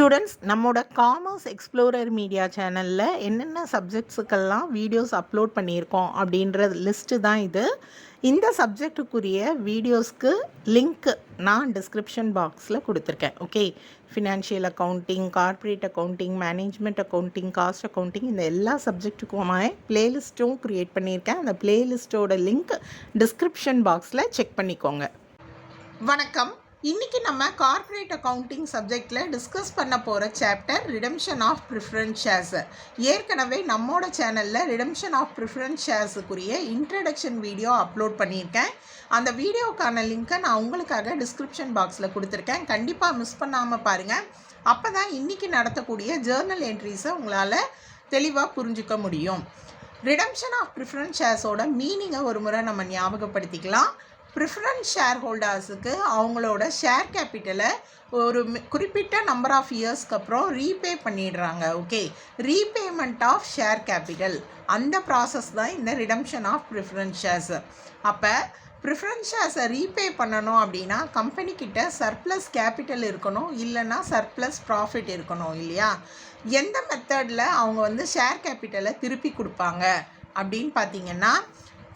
Students, நம்மோட commerce explorer media சேனலில் என்னென்ன சப்ஜெக்ட்ஸுக்கெல்லாம் வீடியோஸ் அப்லோட் பண்ணியிருக்கோம் அப்படின்ற லிஸ்ட்டு தான் இது. இந்த சப்ஜெக்டுக்குரிய வீடியோஸ்க்கு லிங்க் நான் டிஸ்கிரிப்ஷன் பாக்ஸில் கொடுத்துருக்கேன். Okay, financial accounting, corporate accounting, management accounting, cost accounting, இந்த எல்லா சப்ஜெக்ட்டுக்குமே பிளேலிஸ்ட்டும் க்ரியேட் பண்ணியிருக்கேன். அந்த பிளேலிஸ்ட்டோட லிங்க் டிஸ்கிரிப்ஷன் பாக்ஸில் செக் பண்ணிக்கோங்க. வணக்கம். இன்றைக்கி நம்ம கார்ப்பரேட் அக்கௌண்டிங் சப்ஜெக்டில் டிஸ்கஸ் பண்ண போகிற chapter redemption of preference shares. ஏற்கனவே நம்மோட சேனலில் ரிடம்ஷன் ஆஃப் ப்ரிஃபரன்ஸ் ஷேர்ஸுக்குரிய இன்ட்ரடக்ஷன் வீடியோ அப்லோட் பண்ணியிருக்கேன். அந்த வீடியோக்கான லிங்க்கை நான் உங்களுக்காக டிஸ்கிரிப்ஷன் பாக்ஸில் கொடுத்துருக்கேன். கண்டிப்பாக மிஸ் பண்ணாமல் பாருங்கள். அப்போ தான் இன்றைக்கி நடத்தக்கூடிய ஜேர்னல் என்ட்ரிஸை உங்களால் தெளிவாக புரிஞ்சுக்க முடியும். ரிடம்ஷன் ஆஃப் ப்ரிஃபரன்ஸ் ஷேர்ஸோட மீனிங்கை ஒரு முறை நம்ம ஞாபகப்படுத்திக்கலாம். ப்ரிஃபரன்ஸ் ஷேர் ஹோல்டர்ஸுக்கு அவங்களோட ஷேர் கேபிட்டலை ஒரு குறிப்பிட்ட நம்பர் ஆஃப் இயர்ஸ்க்கு அப்புறம் ரீபே பண்ணிடுறாங்க. Okay, repayment of share capital, அந்த ப்ராசஸ் தான் இந்த ரிடம்ஷன் ஆஃப் ப்ரிஃபரன்ஸ் ஷேர்ஸ். அப்போ ப்ரிஃபரன்ஸ் ஷேர்ஸை ரீபே பண்ணணும் அப்படின்னா கம்பெனிக்கிட்ட சர்ப்ளஸ் கேபிட்டல் இருக்கணும், இல்லைன்னா சர்ப்ளஸ் ப்ராஃபிட் இருக்கணும் இல்லையா? எந்த மெத்தடில் அவங்க ஷேர் கேபிட்டலை திருப்பி கொடுப்பாங்க அப்படின்னு பார்த்தீங்கன்னா,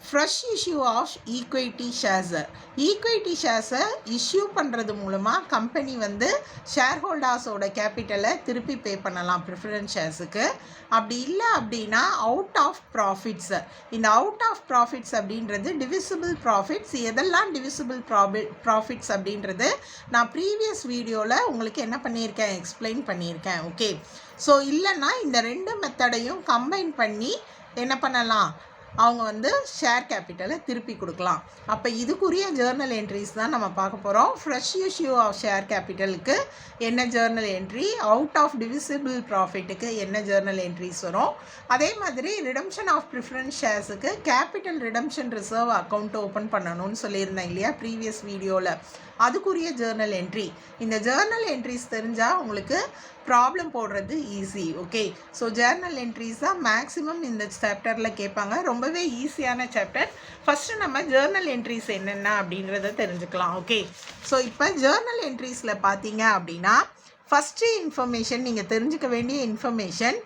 ஃப்ரெஷ் இஷ்யூ ஆஃப் ஈக்விட்டி ஷேர்ஸை இஷ்யூ பண்ணுறது மூலமாக கம்பெனி ஷேர் ஹோல்டர்ஸோட கேபிட்டலை திருப்பி பே பண்ணலாம் ப்ரிஃபரன்ஸ் ஷேர்ஸுக்கு. அப்படி இல்லை அப்படின்னா அவுட் ஆஃப் ப்ராஃபிட்ஸ். இந்த அவுட் ஆஃப் ப்ராஃபிட்ஸ் அப்படின்றது டிவிசிபிள் ப்ராஃபிட்ஸ். எதெல்லாம் டிவிசிபிள் ப்ராஃபிட்ஸ் அப்படின்றது நான் ப்ரீவியஸ் வீடியோவில் உங்களுக்கு என்ன பண்ணியிருக்கேன், எக்ஸ்பிளைன் பண்ணியிருக்கேன். ஓகே, ஸோ இல்லைன்னா இந்த ரெண்டு மெத்தடையும் கம்பைன் பண்ணி என்ன பண்ணலாம், அவங்க ஷேர் கேபிட்டலை திருப்பி கொடுக்கலாம். அப்போ இதுக்குரிய ஜேர்னல் என்ட்ரிஸ் தான் நம்ம பார்க்க போகிறோம். ஃப்ரெஷ் இஷ்யூ ஆஃப் ஷேர் கேபிட்டலுக்கு என்ன journal entry, out of divisible ப்ராஃபிட்டுக்கு என்ன ஜேர்னல் என்ட்ரிஸ் வரும், அதே மாதிரி ரிடம்ஷன் ஆஃப் ப்ரிஃபரன்ஸ் ஷேர்ஸுக்கு capital redemption reserve account open பண்ணணும்னு சொல்லியிருந்தேன் இல்லையா ப்ரீவியஸ் வீடியோவில், அதுக்குரிய ஜேர்னல் என்ட்ரி. இந்த ஜேர்னல் என்ட்ரிஸ் தெரிஞ்சால் உங்களுக்கு ப்ராப்ளம் போடுறது easy. Okay, so journal entries தான் மேக்ஸிமம் இந்த சாப்டரில் கேட்பாங்க. ரொம்பவே ஈஸியான சாப்டர். ஃபஸ்ட்டு நம்ம ஜேர்னல் என்ட்ரிஸ் என்னென்ன அப்படின்றத தெரிஞ்சுக்கலாம். ஓகே, ஸோ இப்போ ஜேர்னல் என்ட்ரிஸில் பார்த்தீங்க அப்படின்னா ஃபஸ்ட்டு இன்ஃபர்மேஷன், நீங்கள் தெரிஞ்சுக்க வேண்டிய இன்ஃபர்மேஷன்,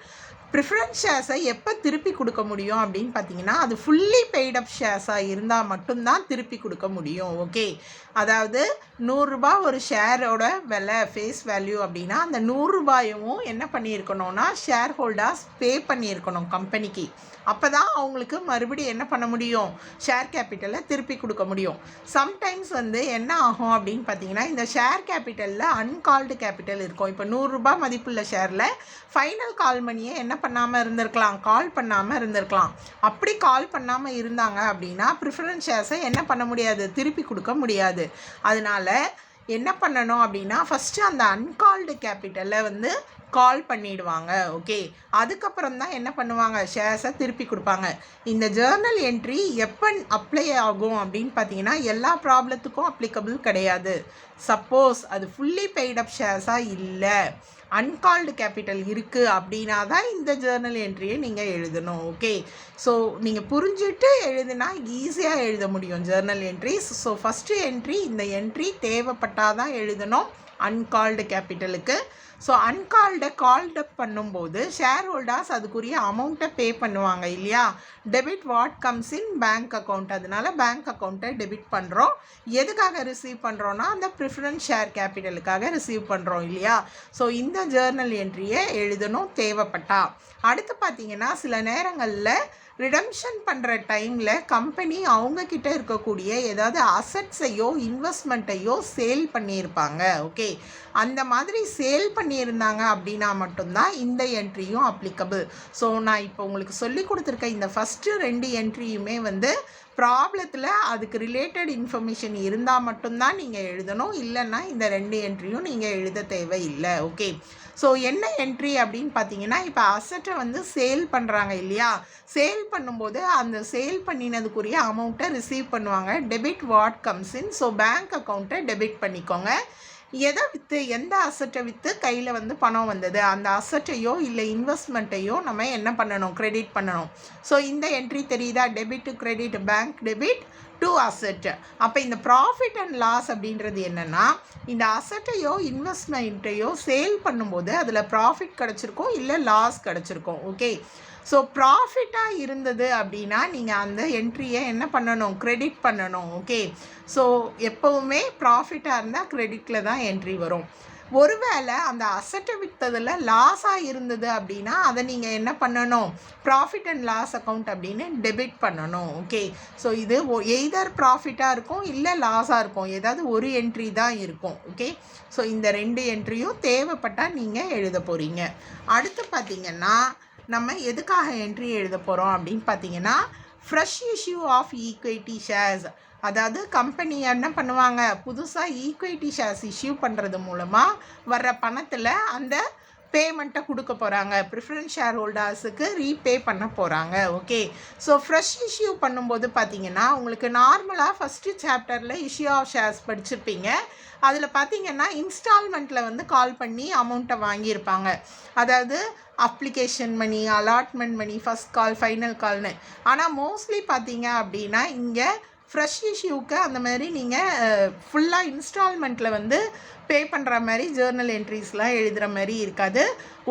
ப்ரிஃபரன்ஸ் ஷேர்ஸை எப்போ திருப்பி கொடுக்க முடியும் அப்படின்னு பார்த்தீங்கன்னா, அது ஃபுல்லி பெய்டப் ஷேர்ஸாக இருந்தால் மட்டும்தான் திருப்பி கொடுக்க முடியும். ஓகே, அதாவது 100 ரூபா ஒரு ஷேரோட விலை ஃபேஸ் வேல்யூ அப்படின்னா அந்த 100 ரூபாயும் என்ன பண்ணியிருக்கணும்னா ஷேர் ஹோல்டர்ஸ் பே பண்ணியிருக்கணும் கம்பெனிக்கு. அப்போ தான் அவங்களுக்கு மறுபடியும் என்ன பண்ண முடியும், ஷேர் கேபிட்டலை திருப்பி கொடுக்க முடியும். சம்டைம்ஸ் என்ன ஆகும் அப்படின்னு பார்த்தீங்கன்னா, இந்த ஷேர் கேபிட்டலில் அன்கால்டு கேபிட்டல் இருக்கும். இப்போ 100 ரூபா மதிப்புள்ள ஷேரில் ஃபைனல் கால் மணியை என்ன பண்ணாமல் இருந்திருக்கலாம், கால் பண்ணாமல் இருந்திருக்கலாம். அப்படி கால் பண்ணாமல் இருந்தாங்க அப்படின்னா ப்ரிஃபரன்ஸ் ஷேர்ஸை என்ன பண்ண முடியாது, திருப்பி கொடுக்க முடியாது. அதனால் என்ன பண்ணணும் அப்படின்னா ஃபஸ்ட்டு அந்த அன்கால்டு கேபிட்டலை கால் பண்ணிடுவாங்க. ஓகே, அதுக்கப்புறம் தான் என்ன பண்ணுவாங்க, ஷேர்ஸை திருப்பி கொடுப்பாங்க. இந்த ஜேர்னல் என்ட்ரி எப்போ அப்ளை ஆகும் அப்படின்னு பார்த்தீங்கன்னா எல்லா ப்ராப்ளத்துக்கும் அப்ளிகபிள் கிடையாது. சப்போஸ் அது ஃபுல்லி பெய்டப் ஷேர்ஸாக இல்லை, அன்கால்டு கேபிட்டல் இருக்குது அப்படின்னா தான் இந்த ஜேர்னல் என்ட்ரியை நீங்கள் எழுதணும். ஓகே, ஸோ நீங்கள் புரிஞ்சுட்டு எழுதுனா ஈஸியாக எழுத முடியும் Journal entries. So first entry, இந்த என்ட்ரி தேவைப்பட்டால் தான் எழுதணும் அன்கால்டு கேபிட்டலுக்கு. ஸோ அன்கால்டை கால்டு பண்ணும்போது ஷேர் ஹோல்டர்ஸ் அதுக்குரிய அமௌண்ட்டை பே பண்ணுவாங்க இல்லையா. Debit what comes in bank account, அதனால பேங்க் அக்கௌண்ட்டை டெபிட் பண்ணுறோம். எதுக்காக ரிசீவ் பண்ணுறோன்னா அந்த ப்ரிஃபரன்ஸ் ஷேர் கேபிட்டலுக்காக ரிசீவ் பண்ணுறோம் இல்லையா. ஸோ இந்த ஜேர்னல் என்ட்ரியை எழுதணும் தேவைப்பட்டா. அடுத்து பார்த்தீங்கன்னா சில நேரங்களில் ரிடம்ஷன் பண்ணுற டைமில் கம்பெனி அவங்கக்கிட்ட இருக்கக்கூடிய ஏதாவது அசட்ஸையோ இன்வெஸ்ட்மெண்ட்டையோ சேல் பண்ணியிருப்பாங்க. ஓகே, அந்த மாதிரி சேல் பண்ணியிருந்தாங்க அப்படின்னா மட்டும்தான் இந்த என்ட்ரியும் அப்ளிகபிள். ஸோ நான் இப்போ உங்களுக்கு சொல்லி கொடுத்துருக்க இந்த ஃபஸ்ட்டு 2 என்ட்ரியுமே ப்ராப்ளத்தில் அதுக்கு ரிலேட்டட் இன்ஃபர்மேஷன் இருந்தால் மட்டும்தான் நீங்கள் எழுதணும், இல்லைன்னா இந்த 2 என்ட்ரியும் நீங்கள் எழுத தேவையில்லை. ஓகே, ஸோ என்ன என்ட்ரி அப்படின்னு பார்த்தீங்கன்னா, இப்போ அசட்டை சேல் பண்ணுறாங்க இல்லையா, சேல் பண்ணும்போது அந்த சேல் பண்ணினதுக்குரிய அமௌண்ட்டை ரிசீவ் பண்ணுவாங்க. Debit what comes in, so bank அக்கௌண்ட்டை டெபிட் பண்ணிக்கோங்க. எதை விற்று எந்த அசட்டை விற்று கையில் வந்து பணம் வந்தது, அந்த அசட்டையோ இல்லை இன்வெஸ்ட்மெண்ட்டையோ நம்ம என்ன பண்ணணும், கிரெடிட் பண்ணணும். ஸோ இந்த என்ட்ரி தெரியுதா, debit to credit, bank debit to asset. அப்போ இந்த ப்ராஃபிட் அண்ட் லாஸ் அப்படின்றது என்னென்னா, இந்த அசட்டையோ இன்வெஸ்ட்மெண்ட்டையோ சேல் பண்ணும்போது அதில் ப்ராஃபிட் கிடச்சிருக்கும் இல்லை லாஸ் கிடச்சிருக்கும். ஓகே, ஸோ ப்ராஃபிட்டாக இருந்தது அப்படின்னா நீங்கள் அந்த என்ட்ரியை என்ன பண்ணணும், கிரெடிட் பண்ணணும். ஓகே, ஸோ எப்போவுமே ப்ராஃபிட்டாக இருந்தால் கிரெடிட்டில் தான் என்ட்ரி வரும். ஒருவேளை அந்த அசட்டை விற்றதில் லாஸாக இருந்தது அப்படின்னா அதை நீங்கள் என்ன பண்ணணும், ப்ராஃபிட் அண்ட் லாஸ் அக்கௌண்ட் அப்படின்னு டெபிட் பண்ணணும். ஓகே, ஸோ இது எய்தர் ப்ராஃபிட்டாக இருக்கும் இல்லை லாஸாக இருக்கும், ஏதாவது ஒரு என்ட்ரி தான் இருக்கும். ஓகே, ஸோ இந்த 2 என்ட்ரியும் தேவைப்பட்டால் நீங்கள் எழுத போகிறீங்க. அடுத்து பார்த்திங்கன்னா நம்ம எதுக்காக என்ட்ரி எழுத போகிறோம் அப்படின்னு பார்த்தீங்கன்னா, fresh issue of equity shares. அதாவது கம்பெனி என்ன பண்ணுவாங்க, புதுசாக ஈக்விட்டி ஷேர்ஸ் இஷ்யூ பண்ணுறது மூலமாக வர்ற பணத்தில் அந்த பேமெண்ட்டை கொடுக்க போகிறாங்க, ப்ரிஃபரன்ஸ் ஷேர் ஹோல்டர்ஸுக்கு ரீபே பண்ண போகிறாங்க. ஓகே, ஸோ ஃப்ரெஷ் இஷ்யூ பண்ணும்போது பார்த்தீங்கன்னா உங்களுக்கு நார்மலாக ஃபஸ்ட்டு சாப்டரில் இஷ்யூ ஆஃப் ஷேர்ஸ் படிச்சிருப்பீங்க. அதில் பார்த்தீங்கன்னா இன்ஸ்டால்மெண்ட்டில் வந்து கால் பண்ணி அமௌண்ட்டை வாங்கியிருப்பாங்க. அதாவது application money, allotment money, first call, final கால்னு. ஆனால் மோஸ்ட்லி பார்த்தீங்க அப்படின்னா இங்கே ஃப்ரெஷ் இஷ்யூக்கு அந்த மாதிரி நீங்கள் ஃபுல்லாக இன்ஸ்டால்மெண்ட்டில் வந்து பே பண்ணுற மாதிரி ஜேர்னல் என்ட்ரிஸ்லாம் எழுதுகிற மாதிரி இருக்காது.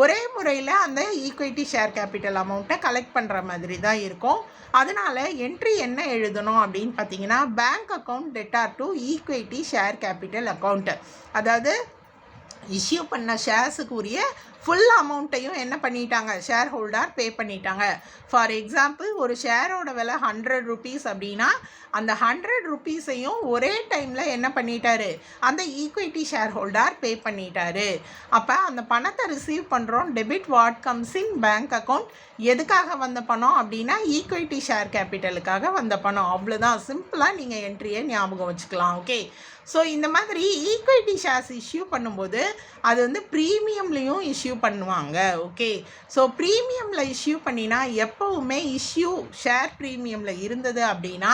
ஒரே முறையில் அந்த ஈக்விட்டி ஷேர் கேபிட்டல் அமௌண்ட்டை கலெக்ட் பண்ணுற மாதிரி தான் இருக்கும். அதனால் என்ட்ரி என்ன எழுதணும் அப்படின்னு பார்த்தீங்கன்னா, bank account debtor to equity share capital account. அதாவது இஷ்யூ பண்ண ஷேர்ஸுக்கு உரிய ஃபுல் அமௌண்ட்டையும் என்ன பண்ணிட்டாங்க, ஷேர் ஹோல்டர் பே பண்ணிட்டாங்க. ஃபார் எக்ஸாம்பிள் ஒரு ஷேரோட விலை 100 rupees அப்படின்னா அந்த 100 rupeesையும் ஒரே டைமில் என்ன பண்ணிட்டாரு, அந்த ஈக்விட்டி ஷேர் ஹோல்டர் பே பண்ணிட்டாரு. அப்போ அந்த பணத்தை ரிசீவ் பண்ணுறோம், debit what comes in bank account. எதுக்காக வந்த பணம் அப்படின்னா ஈக்விட்டி ஷேர் கேபிட்டலுக்காக வந்த பணம். அவ்வளோதான், சிம்பிளாக நீங்கள் என்ட்ரியை ஞாபகம் வச்சுக்கலாம். ஓகே, ஸோ இந்த மாதிரி ஈக்விட்டி ஷேர்ஸ் இஷ்யூ பண்ணும்போது அது வந்து ப்ரீமியம்லேயும் இஷ்யூ பண்ணுவாங்க. ஓகே, ஸோ ப்ரீமியமில் இஷ்யூ பண்ணினா எப்போவுமே இஷ்யூ ஷேர் ப்ரீமியமில் இருந்தது அப்படின்னா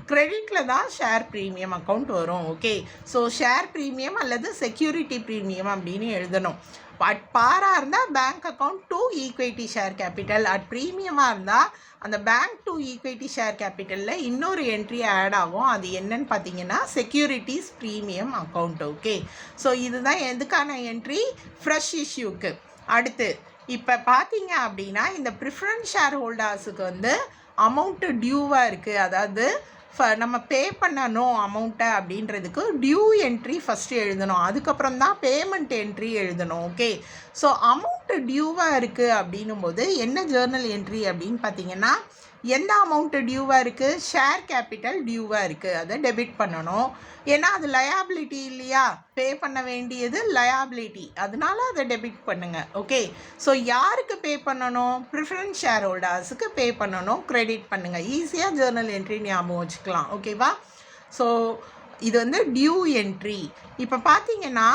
கிரெடிட்டில் தான் ஷேர் ப்ரீமியம் அக்கௌண்ட் வரும். ஓகே, ஸோ ஷேர் ப்ரீமியம் அல்லது செக்யூரிட்டி ப்ரீமியம் அப்படின்னு எழுதணும். அட் பாராக இருந்தால் bank account to equity share capital, at ப்ரீமியமாக இருந்தால் அந்த பேங்க் டு ஈக்விட்டி ஷேர் கேபிட்டலில் இன்னொரு என்ட்ரி ஆட் ஆகும். அது என்னன்னு பார்த்தீங்கன்னா securities premium account. Okay, so இதுதான் எதுக்கான என்ட்ரி, ஃப்ரெஷ் இஷ்யூக்கு. அடுத்து இப்போ பார்த்தீங்க அப்படின்னா இந்த ப்ரிஃபரன்ஸ் ஷேர் ஹோல்டர்ஸுக்கு வந்து அமௌண்ட்டு டியூவாக இருக்குது. அதாவது நம்ம பே பண்ணணும் அமௌண்ட்டை அப்படின்றதுக்கு டியூ என்ட்ரி ஃபஸ்ட்டு எழுதணும், அதுக்கப்புறம் தான் பேமெண்ட் என்ட்ரி எழுதணும். ஓகே, ஸோ அமௌண்ட்டு டியூவாக இருக்குது அப்படின்னும் போது என்ன ஜேர்னல் என்ட்ரி அப்படின்னு பார்த்தீங்கன்னா, எந்த அமௌண்ட்டு டியூவாக இருக்குது, ஷேர் கேபிட்டல் டியூவாக இருக்குது, அதை டெபிட் பண்ணணும். ஏன்னா அது லயாபிலிட்டி இல்லையா, பே பண்ண வேண்டியது லயாபிலிட்டி, அதனால அதை டெபிட் பண்ணுங்கள். ஓகே, ஸோ யாருக்கு பே பண்ணணும், ப்ரிஃபரன்ஸ் ஷேர் ஹோல்டர்ஸுக்கு பே பண்ணணும், கிரெடிட் பண்ணுங்கள். ஈஸியாக ஜேர்னல் என்ட்ரி ஞாபகம் வச்சுக்கலாம். ஓகேவா, ஸோ இது வந்து டியூ என்ட்ரி. இப்போ பார்த்தீங்கன்னா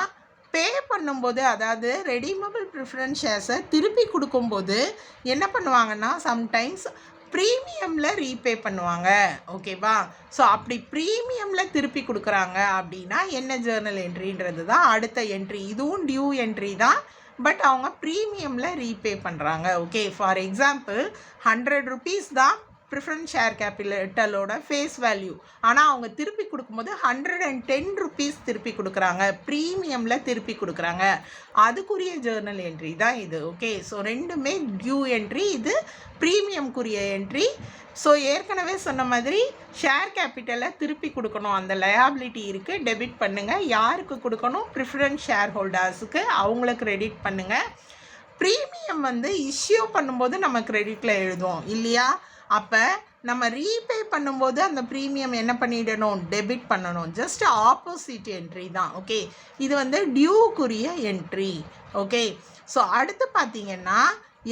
பே பண்ணும்போது, அதாவது ரெடீமபிள் ப்ரிஃபரன்ஸ் ஷேர்ஸை திருப்பி கொடுக்கும்போது என்ன பண்ணுவாங்கன்னா சம்டைம்ஸ் ப்ரீமியமில் ரீபே பண்ணுவாங்க. ஓகேவா, ஸோ அப்படி ப்ரீமியமில் திருப்பி கொடுக்குறாங்க அப்படின்னா என்ன ஜேர்னல் என்ட்ரின்றது தான் அடுத்த என்ட்ரி. இதுவும் டியூ என்ட்ரி தான், பட் அவங்க ப்ரீமியமில் ரீபே பண்ணுறாங்க. ஓகே, ஃபார் எக்ஸாம்பிள் 100 rupees தான் ப்ரிஃபரன்ஸ் ஷேர் கேபிட்டலோட ஃபேஸ் வேல்யூ, ஆனால் அவங்க திருப்பி கொடுக்கும்போது 110 rupees திருப்பி கொடுக்குறாங்க, ப்ரீமியமில் திருப்பி கொடுக்குறாங்க. அதுக்குரிய ஜேர்னல் என்ட்ரி தான் இது. ஓகே, ஸோ ரெண்டுமே டியூ என்ட்ரி, இது ப்ரீமியம்க்குரிய என்ட்ரி. ஸோ ஏற்கனவே சொன்ன மாதிரி ஷேர் கேபிட்டலை திருப்பி கொடுக்கணும், அந்த லயாபிலிட்டி இருக்குது, டெபிட் பண்ணுங்கள். யாருக்கு கொடுக்கணும், ப்ரிஃபரன்ஸ் ஷேர் ஹோல்டர்ஸுக்கு, அவங்கள கிரெடிட் பண்ணுங்கள். ப்ரீமியம் வந்து இஷ்யூ பண்ணும்போது நம்ம கிரெடிட்டில் எழுதுவோம் இல்லையா, அப்போ நம்ம ரீபே பண்ணும்போது அந்த ப்ரீமியம் என்ன பண்ணிடணும், டெபிட் பண்ணணும். ஜஸ்ட் ஆப்போசிட் என்ட்ரி தான். ஓகே, இது வந்து டியூக்குரிய என்ட்ரி. ஓகே, ஸோ அடுத்து பார்த்தீங்கன்னா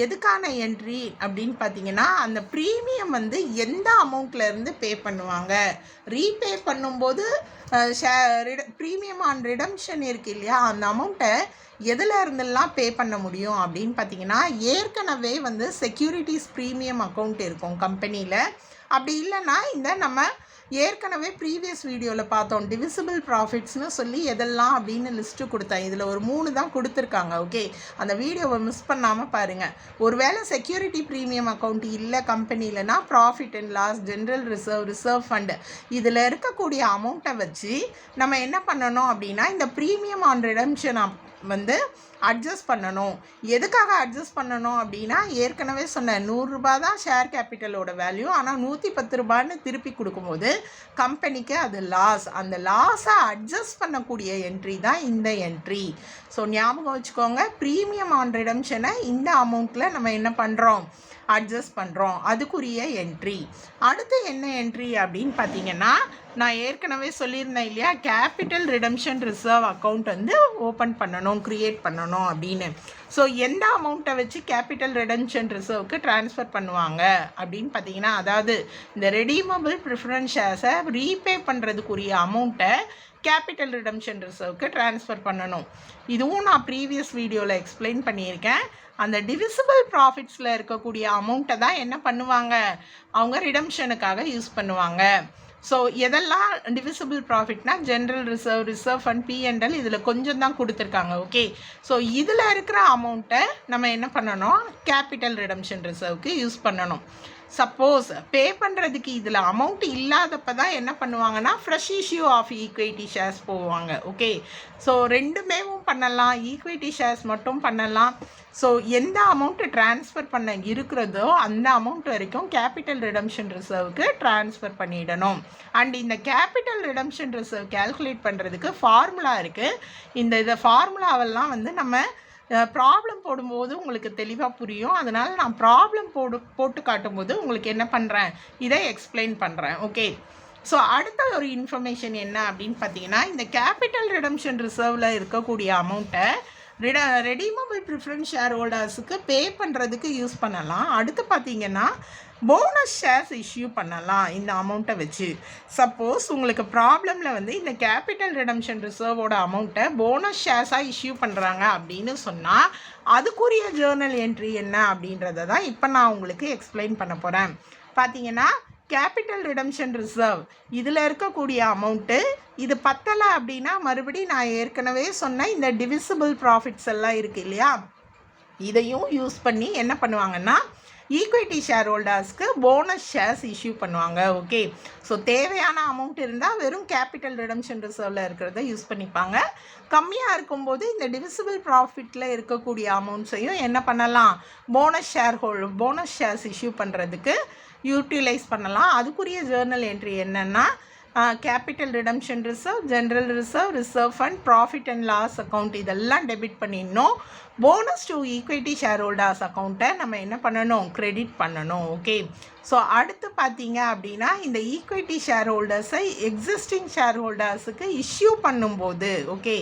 எதுக்கான என்ட்ரி அப்படின்னு பார்த்தீங்கன்னா, அந்த ப்ரீமியம் வந்து எந்த அமௌண்ட்லேருந்து பே பண்ணுவாங்க, ரீபே பண்ணும்போது ப்ரீமியம் ஆன் ரிடம்ஷன் இருக்குது இல்லையா, அந்த அமௌண்ட்டை எதில் இருந்தெல்லாம் பே பண்ண முடியும் அப்படின்னு பார்த்தீங்கன்னா, ஏற்கனவே வந்து செக்யூரிட்டிஸ் ப்ரீமியம் அக்கௌண்ட் இருக்கும் கம்பெனியில், அப்படி இல்லைன்னா இந்த நம்ம ஏற்கனவே ப்ரீவியஸ் வீடியோவில் பார்த்தோம் டிவிசிபிள் ப்ராஃபிட்ஸ்னு சொல்லி எதெல்லாம் அப்படின்னு லிஸ்ட்டு கொடுத்தேன். இதில் ஒரு 3 தான் கொடுத்துருக்காங்க. ஓகே, அந்த வீடியோவை மிஸ் பண்ணாமல் பாருங்கள். ஒருவேளை செக்யூரிட்டி ப்ரீமியம் அக்கௌண்ட் இல்லை கம்பெனிலனா profit and loss, general reserve fund இதில் இருக்கக்கூடிய அமௌண்ட்டை வச்சு நம்ம என்ன பண்ணணும் அப்படின்னா இந்த ப்ரீமியம் ஆன் ரிடம்ஷன் வந்து அட்ஜஸ்ட் பண்ணணும். எதுக்காக அட்ஜஸ்ட் பண்ணணும் அப்படின்னா ஏற்கனவே சொன்னேன் 100 ரூபாய் தான் ஷேர் கேபிட்டலோட வேல்யூ. ஆனால் 110 ரூபான்னு திருப்பி கொடுக்கும்போது கம்பெனிக்கு அது லாஸ். அந்த லாஸை அட்ஜஸ்ட் பண்ணக்கூடிய என்ட்ரி தான் இந்த என்ட்ரி. ஸோ ஞாபகம் வச்சுக்கோங்க, ப்ரீமியம் ஆன் ரிடம்ஷனை இந்த அமௌண்ட்டில் நம்ம என்ன பண்ணுறோம், அட்ஜஸ்ட் பண்ணுறோம். அதுக்குரிய என்ட்ரி. அடுத்து என்ன என்ட்ரி அப்படின்னு பார்த்தீங்கன்னா நான் ஏற்கனவே சொல்லியிருந்தேன் இல்லையா, கேபிட்டல் ரிடம்ஷன் ரிசர்வ் அக்கௌண்ட் வந்து ஓப்பன் பண்ணணும், க்ரியேட் பண்ணணும் அப்படின்னு. ஸோ எந்த அமௌண்ட்டை வச்சு கேபிட்டல் ரிடம்ஷன் ரிசர்வுக்கு ட்ரான்ஸ்ஃபர் பண்ணுவாங்க அப்படின்னு பார்த்தீங்கன்னா, அதாவது இந்த ரெடீமபிள் ப்ரிஃபரன்ஸ் ஷேர்ஸை ரீபே பண்ணுறதுக்குரிய அமௌண்ட்டை கேபிட்டல் ரிடம்ஷன் ரிசர்வுக்கு ட்ரான்ஸ்ஃபர் பண்ணணும். இதுவும் நான் ப்ரீவியஸ் வீடியோவில் எக்ஸ்பிளைன் பண்ணியிருக்கேன். அந்த டிவிசிபிள் ப்ராஃபிட்ஸில் இருக்கக்கூடிய அமௌண்ட்டை தான் என்ன பண்ணுவாங்க, அவங்க ரிடம்ஷனுக்காக யூஸ் பண்ணுவாங்க. ஸோ எதெல்லாம் டிவிசிபிள் ப்ராஃபிட்னா ஜென்ரல் ரிசர்வ் ஃபண்ட், P&L இதில் கொஞ்சம் தான் கொடுத்துருக்காங்க. ஓகே, ஸோ இதில் இருக்கிற அமௌண்ட்டை நம்ம என்ன பண்ணணும், கேபிட்டல் ரிடம்ஷன் ரிசர்வுக்கு யூஸ் பண்ணணும். சப்போஸ் பே பண்ணுறதுக்கு இதில் அமௌண்ட் இல்லாதப்போ தான் என்ன பண்ணுவாங்கன்னா fresh issue of equity shares போவாங்க. ஓகே, ஸோ ரெண்டுமேவும் பண்ணலாம், ஈக்விட்டி ஷேர்ஸ் மட்டும் பண்ணலாம். ஸோ எந்த அமௌண்ட்டு ட்ரான்ஸ்ஃபர் பண்ண இருக்கிறதோ அந்த அமௌண்ட் வரைக்கும் கேபிட்டல் ரிடம்ஷன் ரிசர்வுக்கு ட்ரான்ஸ்ஃபர் பண்ணிடணும். அண்ட் இந்த கேபிட்டல் ரிடம்ஷன் ரிசர்வ் கேல்குலேட் பண்ணுறதுக்கு ஃபார்முலா இருக்குது. இந்த ஃபார்முலாவெல்லாம் வந்து நம்ம ப்ராப்ளம் போடும்போது உங்களுக்கு தெளிவாக புரியும். அதனால் நான் ப்ராப்ளம் போட்டு காட்டும்போது உங்களுக்கு என்ன பண்ணுறேன், இதை எக்ஸ்பிளைன் பண்ணுறேன். ஓகே, ஸோ அடுத்த ஒரு இன்ஃபர்மேஷன் என்ன அப்படின்னு பார்த்தீங்கன்னா, இந்த கேபிட்டல் ரிடம்ஷன் ரிசர்வில் இருக்கக்கூடிய அமௌண்ட்டை ரெடீமபிள் ப்ரிஃபரன்ஸ் ஷேர் ஹோல்டர்ஸுக்கு பே பண்ணுறதுக்கு யூஸ் பண்ணலாம். அடுத்து பார்த்தீங்கன்னா போனஸ் ஷேர்ஸ் இஷ்யூ பண்ணலாம் இந்த அமௌண்ட்டை வச்சு. சப்போஸ் உங்களுக்கு ப்ராப்ளமில் வந்து இந்த கேபிட்டல் ரிடம்ஷன் ரிசர்வோட அமௌண்ட்டை போனஸ் ஷேர்ஸாக இஷ்யூ பண்ணுறாங்க அப்படின்னு சொன்னால் அதுக்குரிய ஜேர்னல் என்ட்ரி என்ன அப்படின்றத தான் இப்போ நான் உங்களுக்கு எக்ஸ்பிளைன் பண்ண போகிறேன். பார்த்தீங்கன்னா கேபிட்டல் ரிடம்ஷன் ரிசர்வ் இதில் இருக்கக்கூடிய அமௌண்ட்டு இது பத்தலை அப்படின்னா மறுபடியும் நான் ஏற்கனவே சொன்ன இந்த டிவிசிபிள் ப்ராஃபிட்ஸ் எல்லாம் இருக்குது இல்லையா, இதையும் யூஸ் பண்ணி என்ன பண்ணுவாங்கன்னா ஈக்விட்டி ஷேர் ஹோல்டர்ஸ்க்கு போனஸ் ஷேர்ஸ் இஷ்யூ பண்ணுவாங்க. ஓகே, ஸோ தேவையான அமௌண்ட் இருந்தால் வெறும் கேபிட்டல் ரிடம்ஷன் ரிசர்வில் இருக்கிறத யூஸ் பண்ணிப்பாங்க. கம்மியாக இருக்கும்போது இந்த டிவிசிபிள் ப்ராஃபிட்டில் இருக்கக்கூடிய அமௌண்ட்ஸையும் என்ன பண்ணலாம், போனஸ் ஷேர்ஸ் இஷ்யூ பண்ணுறதுக்கு யூட்டிலைஸ் பண்ணலாம். அதுக்குரிய ஜேர்னல் என்ட்ரி என்னென்னா capital redemption reserve, general reserve fund, profit and loss account இதெல்லாம் டெபிட் பண்ணிடணும். Bonus to equity shareholders அக்கௌண்ட்டை நம்ம என்ன பண்ணணும், கிரெடிட் பண்ணணும். ஓகே, ஸோ அடுத்து பார்த்தீங்க அப்படின்னா இந்த ஈக்விட்டி ஷேர் ஹோல்டர்ஸை எக்ஸிஸ்டிங் ஷேர் ஹோல்டர்ஸுக்கு இஷ்யூ பண்ணும்போது, ஓகே,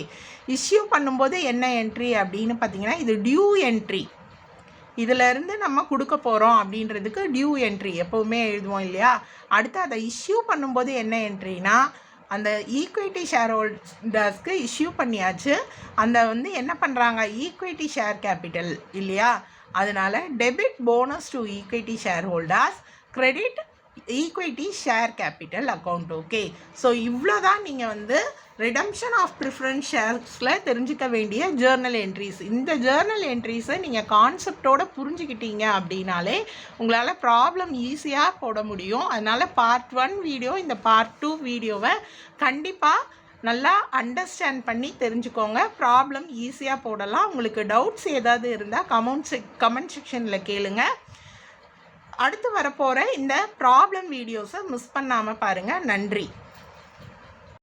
இஷ்யூ பண்ணும்போது என்ன என்ட்ரி அப்படின்னு பார்த்தீங்கன்னா இது டியூ என்ட்ரி. இதிலேருந்து நம்ம கொடுக்க போகிறோம் அப்படின்றதுக்கு டியூ என்ட்ரி எப்போவுமே எழுதுவோம் இல்லையா. அடுத்து அதை இஷ்யூ பண்ணும்போது என்ன என்ட்ரினா அந்த ஈக்விட்டி ஷேர் ஹோல்டர்ஸ்க்கு இஷ்யூ பண்ணியாச்சு. அந்த வந்து என்ன பண்ணுறாங்க, ஈக்விட்டி ஷேர் கேபிட்டல் இல்லையா, அதனால் debit bonus to equity share holders, credit equity share capital account. Okay, so இவ்வளோ தான் நீங்கள் வந்து ரிடம்ஷன் ஆஃப் ப்ரிஃபரன்ஸ் ஷேர்ஸில் தெரிஞ்சிக்க வேண்டிய ஜேர்னல் என்ட்ரிஸ். இந்த ஜேர்னல் என்ட்ரிஸை நீங்கள் கான்செப்டோடு புரிஞ்சுக்கிட்டீங்க அப்படின்னாலே உங்களால் ப்ராப்ளம் ஈஸியாக போட முடியும். அதனால் பார்ட் 1 வீடியோ, இந்த பார்ட் 2 வீடியோவை கண்டிப்பாக நல்லா அண்டர்ஸ்டாண்ட் பண்ணி தெரிஞ்சுக்கோங்க. ப்ராப்ளம் ஈஸியாக போடலாம். உங்களுக்கு டவுட்ஸ் ஏதாவது இருந்தால் கமெண்ட் செக்ஷனில் கேளுங்க. அடுத்து வரப்போகிற இந்த ப்ராப்ளம் வீடியோஸை மிஸ் பண்ணாமல் பாருங்கள். நன்றி.